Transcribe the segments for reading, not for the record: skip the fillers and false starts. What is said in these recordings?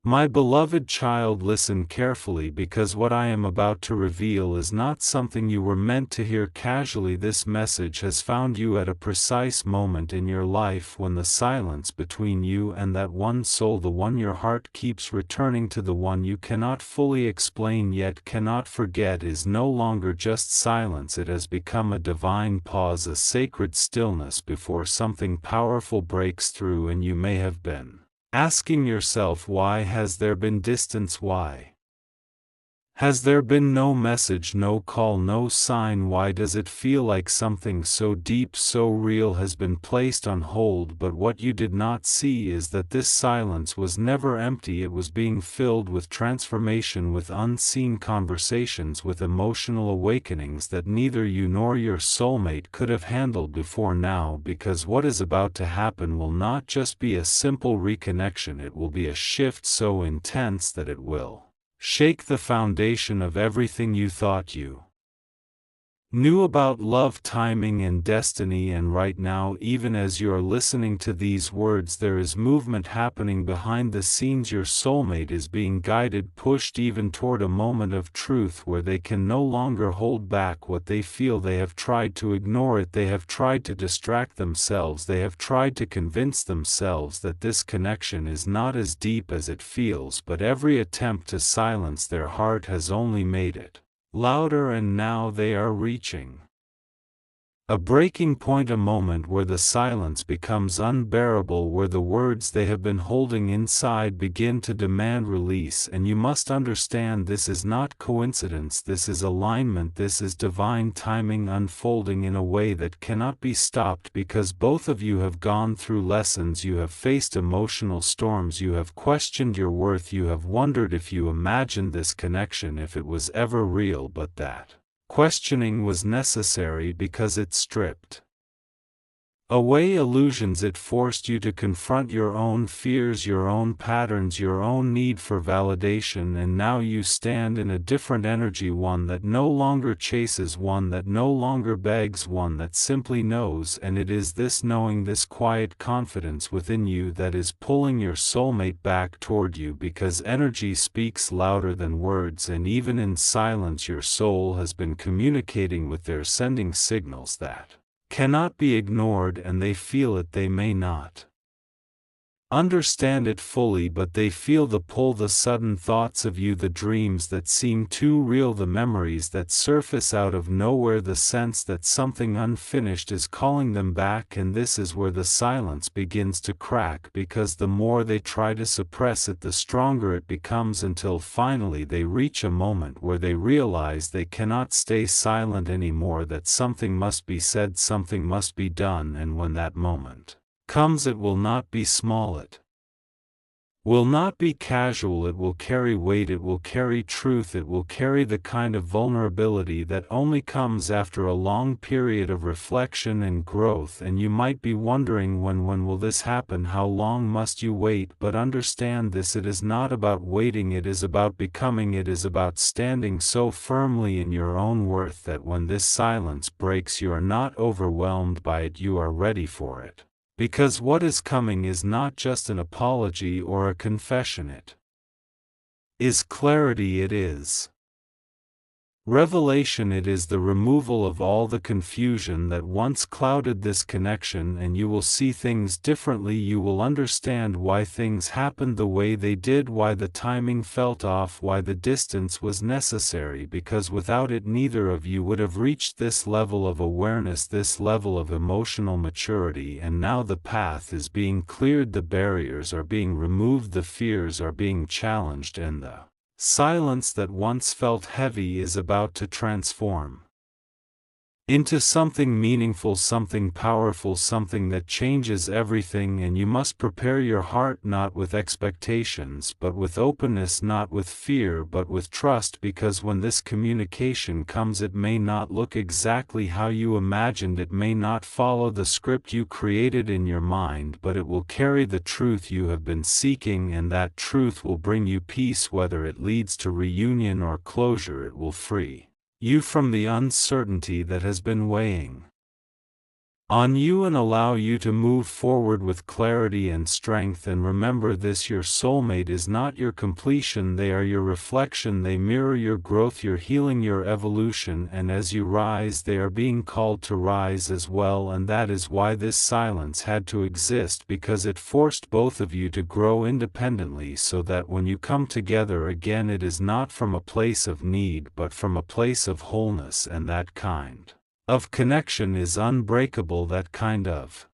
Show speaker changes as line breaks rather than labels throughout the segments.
My beloved child, listen carefully, because what I am about to reveal is not something you were meant to hear casually. This message has found you at a precise moment in your life when the silence between you and that one soul, the one your heart keeps returning to, the one you cannot fully explain yet cannot forget, is no longer just silence. It has become a divine pause, a sacred stillness before something powerful breaks through, and you may have been asking yourself, why has there been distance? Why has there been no message, no call, no sign? Why does it feel like something so deep, so real has been placed on hold? But what you did not see is that this silence was never empty. It was being filled with transformation, with unseen conversations, with emotional awakenings that neither you nor your soulmate could have handled before now. Because what is about to happen will not just be a simple reconnection, it will be a shift so intense that it will shake the foundation of everything you thought you knew about love, timing, and destiny. And right now, even as you are listening to these words, there is movement happening behind the scenes. Your soulmate is being guided, pushed even toward a moment of truth where they can no longer hold back what they feel. They have tried to ignore it, they have tried to distract themselves, they have tried to convince themselves that this connection is not as deep as it feels, but every attempt to silence their heart has only made it louder. And now they are reaching a breaking point, a moment where the silence becomes unbearable, where the words they have been holding inside begin to demand release. And you must understand, this is not coincidence, this is alignment, this is divine timing unfolding in a way that cannot be stopped, because both of you have gone through lessons, you have faced emotional storms, you have questioned your worth, you have wondered if you imagined this connection, if it was ever real. But that questioning was necessary because it stripped away illusions. It forced you to confront your own fears, your own patterns, your own need for validation. And now you stand in a different energy, one that no longer chases, one that no longer begs, one that simply knows. And it is this knowing, this quiet confidence within you that is pulling your soulmate back toward you, because energy speaks louder than words, and even in silence your soul has been communicating with their, sending signals that cannot be ignored. And they feel it. They may not understand it fully, but they feel the pull, the sudden thoughts of you, the dreams that seem too real, the memories that surface out of nowhere, the sense that something unfinished is calling them back. And this is where the silence begins to crack, because the more they try to suppress it, the stronger it becomes, until finally they reach a moment where they realize they cannot stay silent anymore, that something must be said, something must be done. And when that moment comes, it will not be small, it will not be casual, it will carry weight, it will carry truth, it will carry the kind of vulnerability that only comes after a long period of reflection and growth. And you might be wondering, when will this happen? How long must you wait? But understand this, it is not about waiting, it is about becoming, it is about standing so firmly in your own worth that when this silence breaks, you are not overwhelmed by it, you are ready for it. Because what is coming is not just an apology or a confession, it is clarity, it is revelation, it is the removal of all the confusion that once clouded this connection. And you will see things differently, you will understand why things happened the way they did, why the timing felt off, why the distance was necessary, because without it neither of you would have reached this level of awareness, this level of emotional maturity. And now the path is being cleared, the barriers are being removed, the fears are being challenged, and the silence that once felt heavy is about to transform into something meaningful, something powerful, something that changes everything. And you must prepare your heart, not with expectations, but with openness, not with fear, but with trust, because when this communication comes, it may not look exactly how you imagined, it may not follow the script you created in your mind, but it will carry the truth you have been seeking, and that truth will bring you peace. Whether it leads to reunion or closure, it will free you from the uncertainty that has been weighing on you and allow you to move forward with clarity and strength. And remember this: your soulmate is not your completion, they are your reflection, they mirror your growth, your healing, your evolution, and as you rise they are being called to rise as well. And that is why this silence had to exist, because it forced both of you to grow independently, so that when you come together again it is not from a place of need but from a place of wholeness. And that kind of connection is unbreakable. That kind of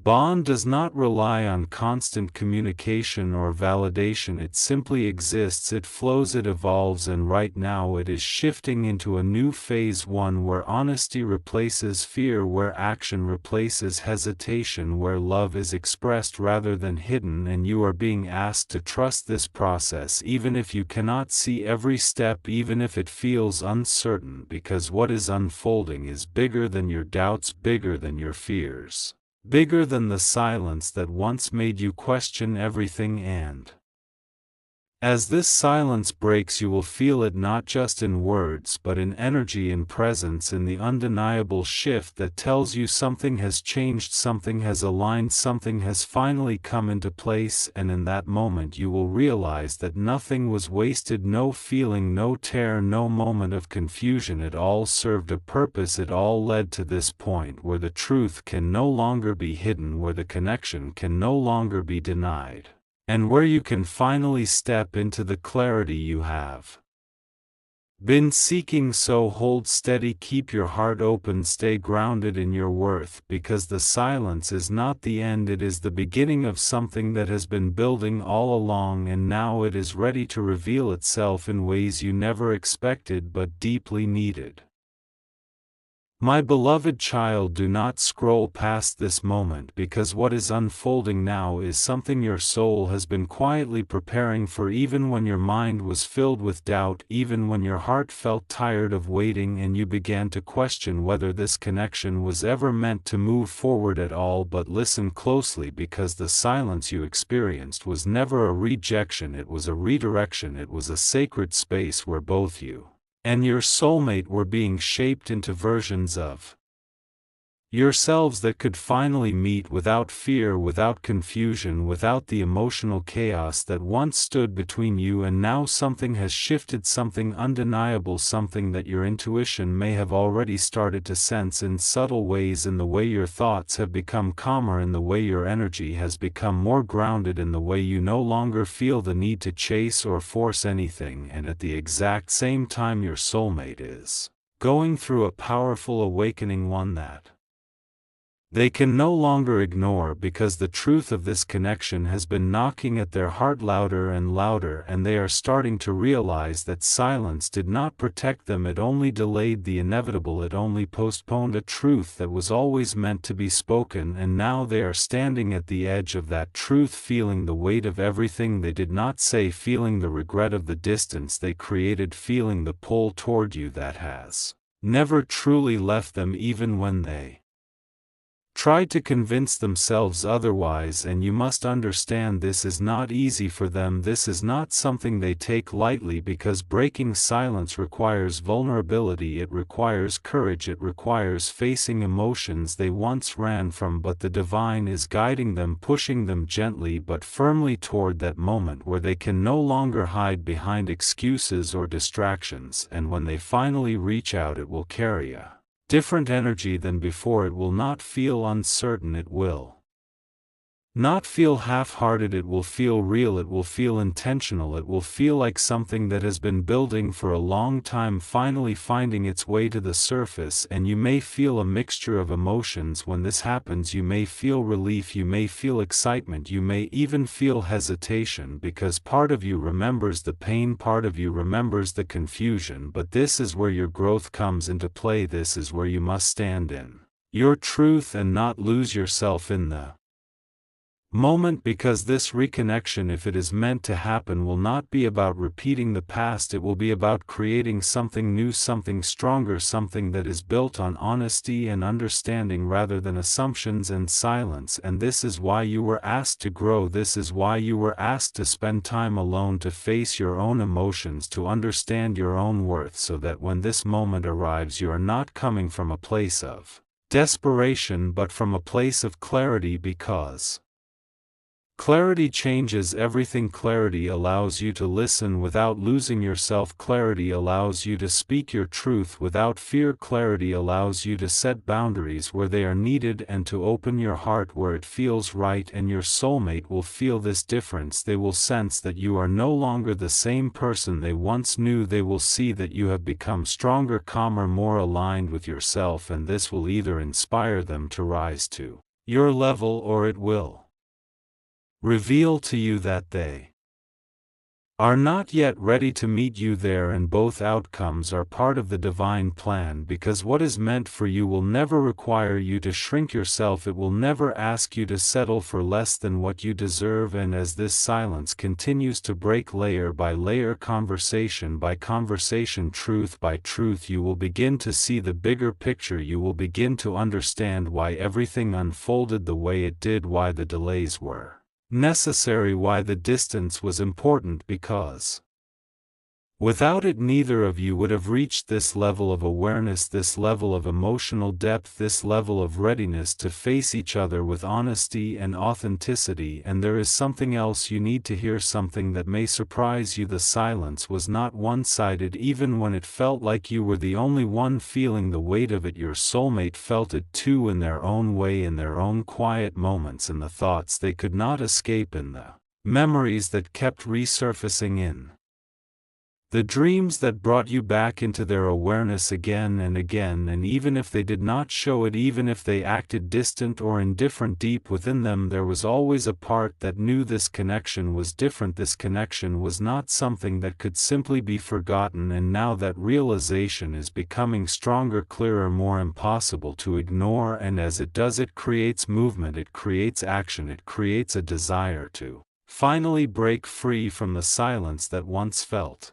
bond does not rely on constant communication or validation. It simply exists, it flows, it evolves, and right now it is shifting into a new phase, one where honesty replaces fear, where action replaces hesitation, where love is expressed rather than hidden, and you are being asked to trust this process even if you cannot see every step, even if it feels uncertain, because what is unfolding is bigger than your doubts, bigger than your fears, bigger than the silence that once made you question everything. And as this silence breaks, you will feel it not just in words but in energy, in presence, in the undeniable shift that tells you something has changed, something has aligned, something has finally come into place. And in that moment you will realize that nothing was wasted, no feeling, no tear, no moment of confusion. It all served a purpose, it all led to this point where the truth can no longer be hidden, where the connection can no longer be denied, and where you can finally step into the clarity you have been seeking. So hold steady, keep your heart open, stay grounded in your worth, because the silence is not the end, it is the beginning of something that has been building all along, and now it is ready to reveal itself in ways you never expected but deeply needed. My beloved child, do not scroll past this moment, because what is unfolding now is something your soul has been quietly preparing for, even when your mind was filled with doubt, even when your heart felt tired of waiting and you began to question whether this connection was ever meant to move forward at all. But listen closely, because the silence you experienced was never a rejection, it was a redirection, it was a sacred space where both you and your soulmate were being shaped into versions of yourselves that could finally meet without fear, without confusion, without the emotional chaos that once stood between you. And now something has shifted, something undeniable, something that your intuition may have already started to sense in subtle ways, in the way your thoughts have become calmer, in the way your energy has become more grounded, in the way you no longer feel the need to chase or force anything. And at the exact same time, your soulmate is going through a powerful awakening, one that they can no longer ignore, because the truth of this connection has been knocking at their heart louder and louder, and they are starting to realize that silence did not protect them, it only delayed the inevitable, it only postponed a truth that was always meant to be spoken. And now they are standing at the edge of that truth, feeling the weight of everything they did not say, feeling the regret of the distance they created, feeling the pull toward you that has never truly left them, even when they tried to convince themselves otherwise. And you must understand, this is not easy for them, this is not something they take lightly, because breaking silence requires vulnerability, it requires courage, it requires facing emotions they once ran from. But the divine is guiding them, pushing them gently but firmly toward that moment where they can no longer hide behind excuses or distractions, and when they finally reach out, it will carry a different energy than before. It will not feel uncertain, it will not feel half-hearted, it will feel real, it will feel intentional, it will feel like something that has been building for a long time finally finding its way to the surface. And you may feel a mixture of emotions when this happens. You may feel relief, you may feel excitement, you may even feel hesitation, because part of you remembers the pain, part of you remembers the confusion. But this is where your growth comes into play, this is where you must stand in your truth and not lose yourself in the moment, because this reconnection, if it is meant to happen, will not be about repeating the past, it will be about creating something new, something stronger, something that is built on honesty and understanding rather than assumptions and silence. And this is why you were asked to grow, this is why you were asked to spend time alone, to face your own emotions, to understand your own worth, so that when this moment arrives, you are not coming from a place of desperation but from a place of clarity, because clarity changes everything. Clarity allows you to listen without losing yourself. Clarity allows you to speak your truth without fear. Clarity allows you to set boundaries where they are needed and to open your heart where it feels right, and your soulmate will feel this difference. They will sense that you are no longer the same person they once knew. They will see that you have become stronger, calmer, more aligned with yourself, and this will either inspire them to rise to your level, or it will reveal to you that they are not yet ready to meet you there, and both outcomes are part of the divine plan, because what is meant for you will never require you to shrink yourself. It will never ask you to settle for less than what you deserve. And as this silence continues to break layer by layer, conversation by conversation, truth by truth, you will begin to see the bigger picture. You will begin to understand why everything unfolded the way it did, why the delays were necessary, why the distance was important, because without it neither of you would have reached this level of awareness, this level of emotional depth, this level of readiness to face each other with honesty and authenticity. And there is something else you need to hear, something that may surprise you. The silence was not one-sided. Even when it felt like you were the only one feeling the weight of it, your soulmate felt it too, in their own way, in their own quiet moments, in the thoughts they could not escape, in the memories that kept resurfacing, in the dreams that brought you back into their awareness again and again. And even if they did not show it, even if they acted distant or indifferent, deep within them there was always a part that knew this connection was different. This connection was not something that could simply be forgotten. And now that realization is becoming stronger, clearer, more impossible to ignore. And as it does, it creates movement, it creates action, it creates a desire to finally break free from the silence that once felt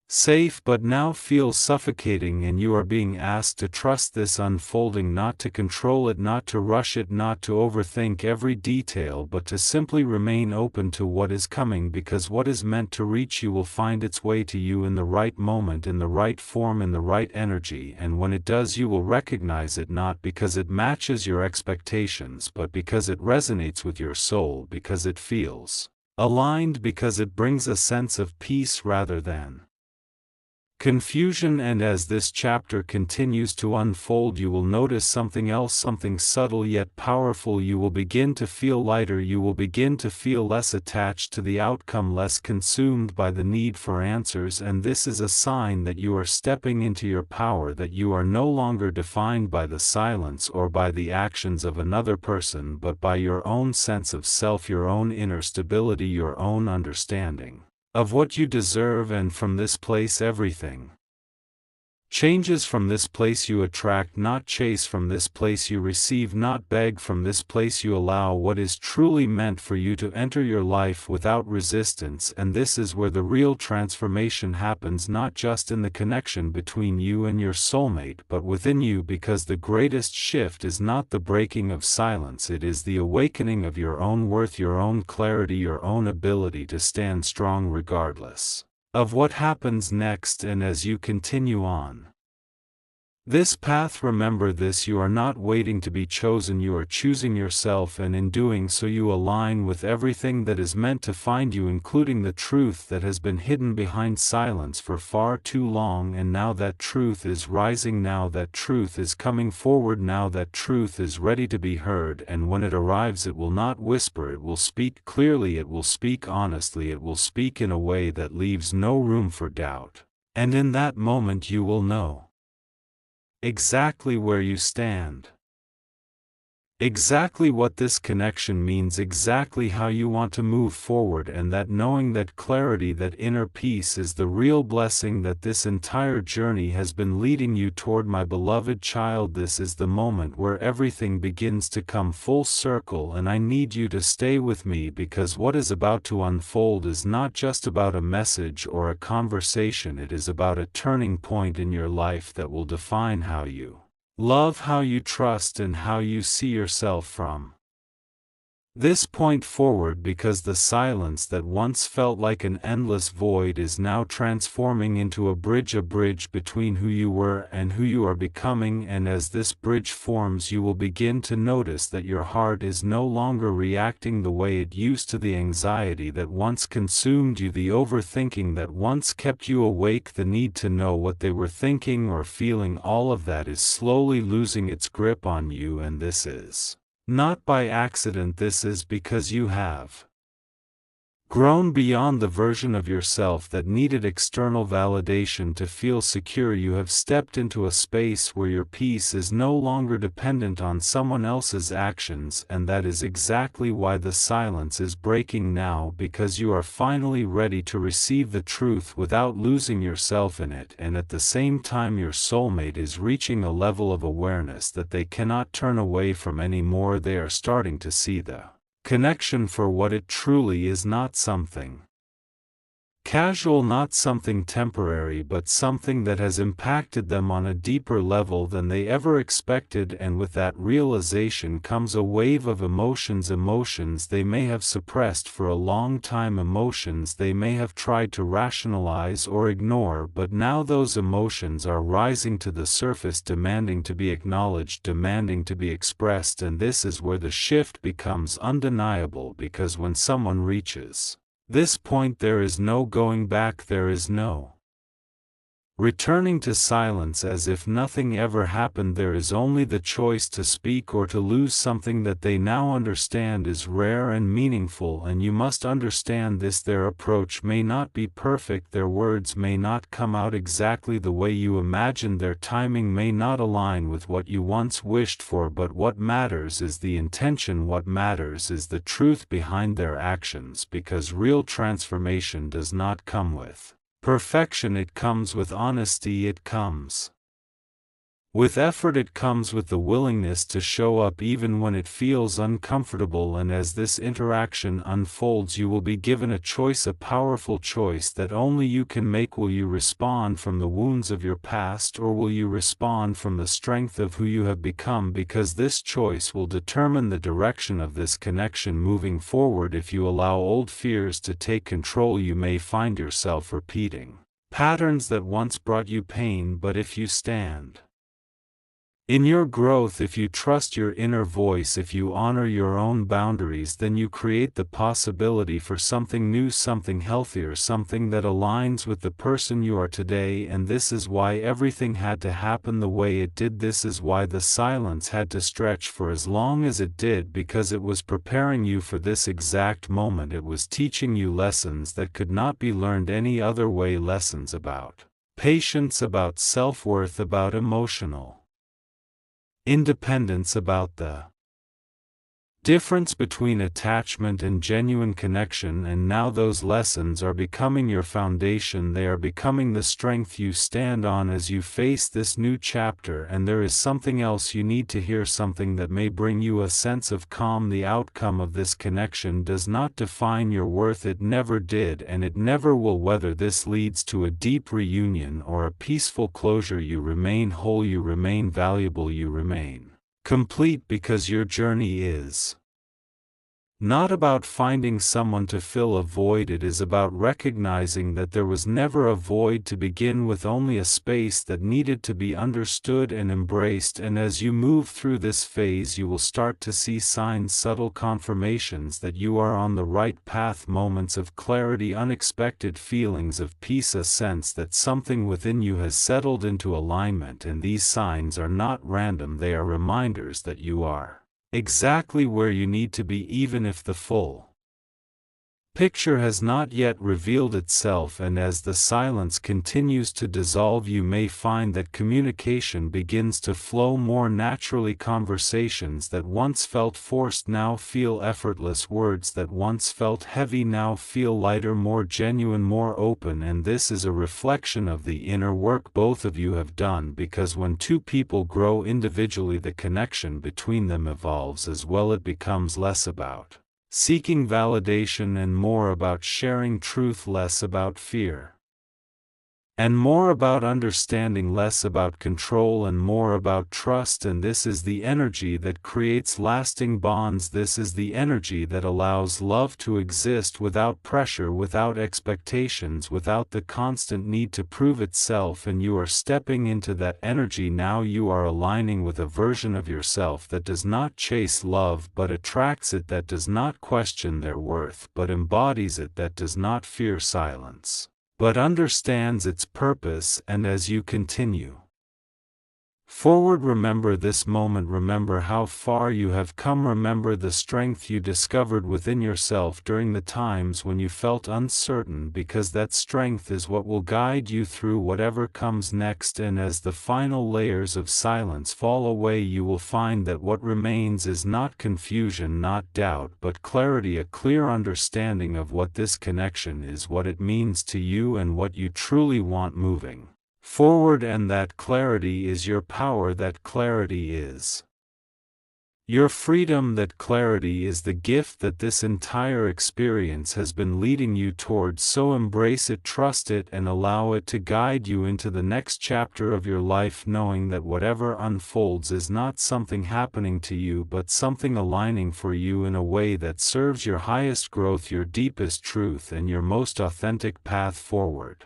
safe but now feels suffocating. And you are being asked to trust this unfolding, not to control it, not to rush it, not to overthink every detail, but to simply remain open to what is coming, because what is meant to reach you will find its way to you in the right moment, in the right form, in the right energy. And when it does, you will recognize it, not because it matches your expectations, but because it resonates with your soul, because it feels aligned, because it brings a sense of peace rather than confusion. And as this chapter continues to unfold, you will notice something else, something subtle yet powerful. You will begin to feel lighter. You will begin to feel less attached to the outcome, less consumed by the need for answers. And this is a sign that you are stepping into your power, that you are no longer defined by the silence or by the actions of another person, but by your own sense of self, your own inner stability, your own understanding of what you deserve. And from this place everything changes. From this place you attract, not chase. From this place you receive, not beg. From this place you allow what is truly meant for you to enter your life without resistance. And this is where the real transformation happens, not just in the connection between you and your soulmate, but within you, because the greatest shift is not the breaking of silence, it is the awakening of your own worth, your own clarity, your own ability to stand strong regardless of what happens next. And as you continue on this path, remember this: you are not waiting to be chosen, you are choosing yourself, and in doing so you align with everything that is meant to find you, including the truth that has been hidden behind silence for far too long. And now that truth is rising, now that truth is coming forward, now that truth is ready to be heard. And when it arrives, it will not whisper, it will speak clearly, it will speak honestly, it will speak in a way that leaves no room for doubt. And in that moment you will know exactly where you stand, exactly what this connection means, exactly how you want to move forward. And that knowing, that clarity, that inner peace is the real blessing that this entire journey has been leading you toward, my beloved child. This is the moment where everything begins to come full circle, and I need you to stay with me, because what is about to unfold is not just about a message or a conversation, it is about a turning point in your life that will define how you love, how you trust, and how you see yourself from this point forward, because the silence that once felt like an endless void is now transforming into a bridge between who you were and who you are becoming, and as this bridge forms you will begin to notice that your heart is no longer reacting the way it used to, the anxiety that once consumed you, the overthinking that once kept you awake, the need to know what they were thinking or feeling, all of that is slowly losing its grip on you, and this is not by accident. This is because you have grown beyond the version of yourself that needed external validation to feel secure. You have stepped into a space where your peace is no longer dependent on someone else's actions, and that is exactly why the silence is breaking now, because you are finally ready to receive the truth without losing yourself in it, and at the same time your soulmate is reaching a level of awareness that they cannot turn away from anymore. They are starting to see the connection for what it truly is, not something casual, not something temporary, but something that has impacted them on a deeper level than they ever expected. And with that realization comes a wave of emotions they may have suppressed for a long time, emotions they may have tried to rationalize or ignore, but now those emotions are rising to the surface, demanding to be acknowledged, demanding to be expressed. And this is where the shift becomes undeniable, because when someone reaches this point there is no going back, there is no returning to silence as if nothing ever happened. There is only the choice to speak or to lose. Something that they now understand is rare and meaningful, and you must understand this. Their approach may not be perfect, their words may not come out exactly the way you imagined, their timing may not align with what you once wished for, but what matters is the intention, what matters is the truth behind their actions, because real transformation does not come with perfection, it comes with honesty, it comes with effort, it comes with the willingness to show up even when it feels uncomfortable. And as this interaction unfolds you will be given a choice, a powerful choice that only you can make. Will you respond from the wounds of your past, or will you respond from the strength of who you have become? Because this choice will determine the direction of this connection moving forward. If you allow old fears to take control you may find yourself repeating patterns that once brought you pain, but if you stand in your growth, if you trust your inner voice, if you honor your own boundaries, then you create the possibility for something new, something healthier, something that aligns with the person you are today. And this is why everything had to happen the way it did. This is why the silence had to stretch for as long as it did, because it was preparing you for this exact moment. It was teaching you lessons that could not be learned any other way, lessons about patience, about self-worth, about emotional independence, about the difference between attachment and genuine connection. And now those lessons are becoming your foundation, they are becoming the strength you stand on as you face this new chapter. And there is something else you need to hear, something that may bring you a sense of calm. The outcome of this connection does not define your worth, it never did, and it never will. Whether this leads to a deep reunion or a peaceful closure, you remain whole, you remain valuable, you remain complete, because your journey is not about finding someone to fill a void, it is about recognizing that there was never a void to begin with, only a space that needed to be understood and embraced. And as you move through this phase you will start to see signs, subtle confirmations that you are on the right path, moments of clarity, unexpected feelings of peace, a sense that something within you has settled into alignment. And these signs are not random, they are reminders that you are exactly where you need to be, even if the full picture has not yet revealed itself. And as the silence continues to dissolve you may find that communication begins to flow more naturally. Conversations that once felt forced now feel effortless, words that once felt heavy now feel lighter, more genuine, more open. And this is a reflection of the inner work both of you have done, because when two people grow individually the connection between them evolves as well. It becomes less about seeking validation and more about sharing truth, less about fear And more about understanding, less about control, and more about trust. And this is the energy that creates lasting bonds. This is the energy that allows love to exist without pressure, without expectations, without the constant need to prove itself. And you are stepping into that energy now. You are aligning with a version of yourself that does not chase love but attracts it, that does not question their worth but embodies it, that does not fear silence but understands its purpose. And as you continue forward, remember this moment, remember how far you have come, remember the strength you discovered within yourself during the times when you felt uncertain, because that strength is what will guide you through whatever comes next. And as the final layers of silence fall away, you will find that what remains is not confusion, not doubt, but clarity, a clear understanding of what this connection is, what it means to you, and what you truly want moving forward. And that clarity is your power, that clarity is your freedom, that clarity is the gift that this entire experience has been leading you towards. So embrace it, trust it, and allow it to guide you into the next chapter of your life, knowing that whatever unfolds is not something happening to you but something aligning for you in a way that serves your highest growth, your deepest truth, and your most authentic path forward.